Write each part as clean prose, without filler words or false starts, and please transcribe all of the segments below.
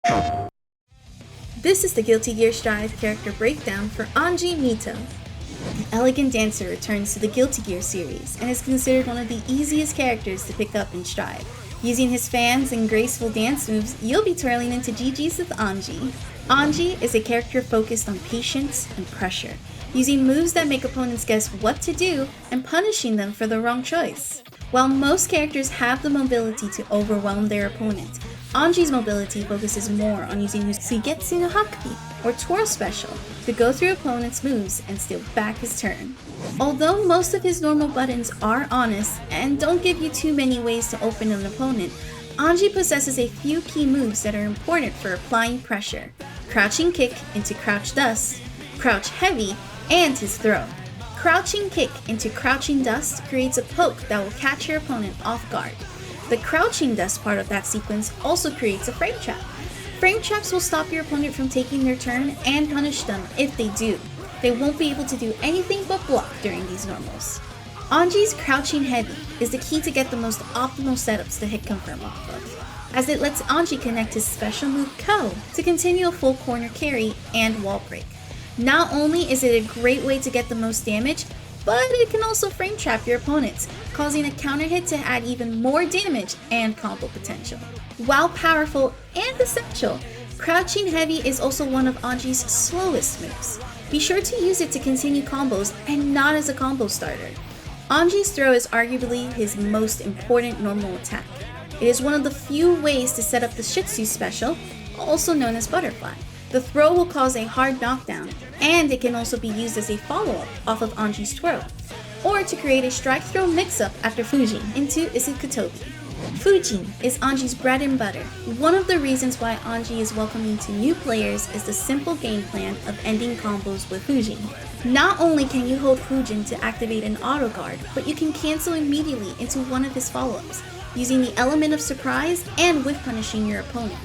This is the Guilty Gear Strive character breakdown for Anji Mito. The elegant dancer returns to the Guilty Gear series and is considered one of the easiest characters to pick up in Strive. Using his fans and graceful dance moves, you'll be twirling into GG's with Anji. Anji is a character focused on patience and pressure, using moves that make opponents guess what to do and punishing them for the wrong choice. While most characters have the mobility to overwhelm their opponent, Anji's mobility focuses more on using his Shigetsu no Hakubi, or twirl special, to go through opponents' moves and steal back his turn. Although most of his normal buttons are honest and don't give you too many ways to open an opponent, Anji possesses a few key moves that are important for applying pressure: crouching kick into crouch dust, crouch heavy, and his throw. Crouching kick into crouching dust creates a poke that will catch your opponent off guard. The crouching dust part of that sequence also creates a frame trap. Frame traps will stop your opponent from taking their turn and punish them if they do. They won't be able to do anything but block during these normals. Anji's crouching heavy is the key to get the most optimal setups to hit confirm off of, as it lets Anji connect his special move Ko to continue a full corner carry and wall break. Not only is it a great way to get the most damage, but it can also frame trap your opponents, causing a counter hit to add even more damage and combo potential. While powerful and essential, crouching heavy is also one of Anji's slowest moves. Be sure to use it to continue combos and not as a combo starter. Anji's throw is arguably his most important normal attack. It is one of the few ways to set up the Shitsu special, also known as butterfly. The throw will cause a hard knockdown, and it can also be used as a follow-up off of Anji's twirl, or to create a strike throw mix-up after Fujin into Izukutobi. Fujin is Anji's bread and butter. One of the reasons why Anji is welcoming to new players is the simple game plan of ending combos with Fujin. Not only can you hold Fujin to activate an auto guard, but you can cancel immediately into one of his follow-ups, using the element of surprise and whiff punishing your opponent.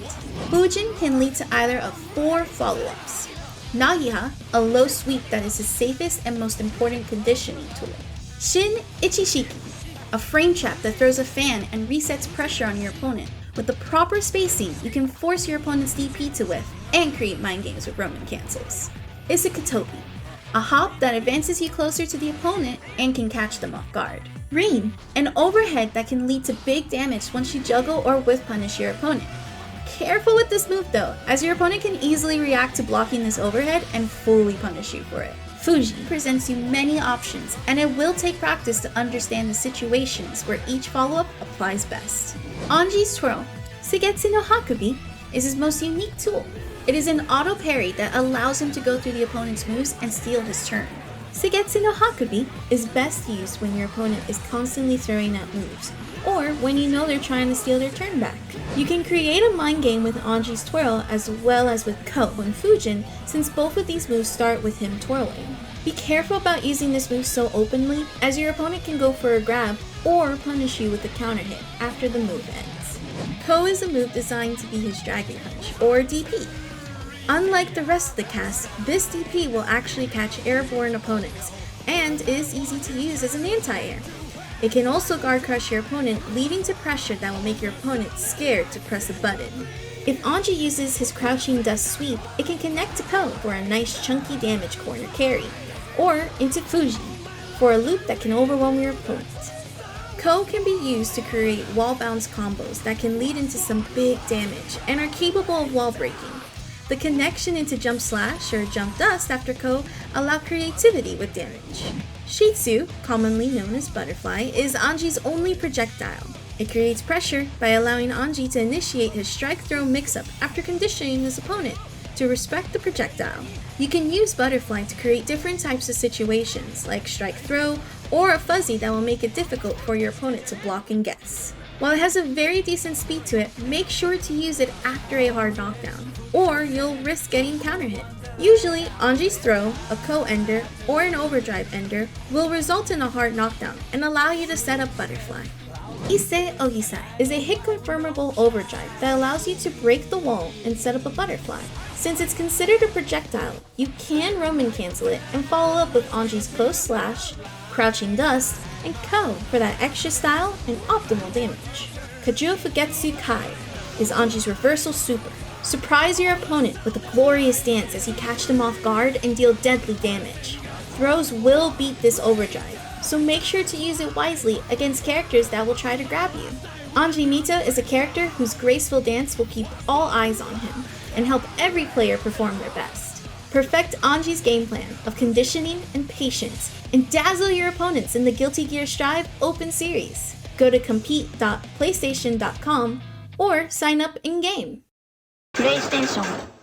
Fujin can lead to either of 4 follow-ups. Nagiha, a low sweep that is his safest and most important conditioning tool. Shin Ichishiki, a frame trap that throws a fan and resets pressure on your opponent. With the proper spacing, you can force your opponent's DP to whiff and create mind games with Roman cancels. Izukutobi, a hop that advances you closer to the opponent and can catch them off guard. Rain, an overhead that can lead to big damage once you juggle or whiff punish your opponent. Careful with this move though, as your opponent can easily react to blocking this overhead and fully punish you for it. Fujin presents you many options, and it will take practice to understand the situations where each follow-up applies best. Anji's twirl, Shigetsu no Hakubi, is his most unique tool. It is an auto parry that allows him to go through the opponent's moves and steal his turn. Shigetsu no Hakubi is best used when your opponent is constantly throwing out moves, or when you know they're trying to steal their turn back. You can create a mind game with Anji's twirl as well as with Ko and Fujin, since both of these moves start with him twirling. Be careful about using this move so openly, as your opponent can go for a grab or punish you with a counter hit after the move ends. Ko is a move designed to be his Dragon Punch, or DP. Unlike the rest of the cast, this DP will actually catch airborne opponents, and is easy to use as an anti-air. It can also guard crush your opponent, leading to pressure that will make your opponent scared to press a button. If Anji uses his crouching dust sweep, it can connect to Ko for a nice chunky damage corner carry, or into Fujin for a loop that can overwhelm your opponent. Ko can be used to create wall bounce combos that can lead into some big damage and are capable of wall breaking. The connection into jump slash or jump dust after Ko allow creativity with damage. Shitsu, commonly known as butterfly, is Anji's only projectile. It creates pressure by allowing Anji to initiate his strike throw mix-up after conditioning his opponent to respect the projectile. You can use butterfly to create different types of situations, like strike throw or a fuzzy that will make it difficult for your opponent to block and guess. While it has a very decent speed to it, make sure to use it after a hard knockdown, or you'll risk getting counter hit. Usually, Anji's throw, a Ko ender, or an overdrive ender will result in a hard knockdown and allow you to set up butterfly. Ise Ogisai is a hit confirmable overdrive that allows you to break the wall and set up a butterfly. Since it's considered a projectile, you can Roman cancel it and follow up with Anji's close slash, crouching dust, and Ko for that extra style and optimal damage. Kajuo Fugetsu Kai is Anji's reversal super, Surprise your opponent with a glorious dance as you catch them off guard and deal deadly damage. Throws will beat this overdrive, so make sure to use it wisely against characters that will try to grab you. Anji Mito is a character whose graceful dance will keep all eyes on him and help every player perform their best. Perfect Anji's game plan of conditioning and patience and dazzle your opponents in the Guilty Gear Strive Open Series. Go to compete.playstation.com or sign up in-game. プレイステーション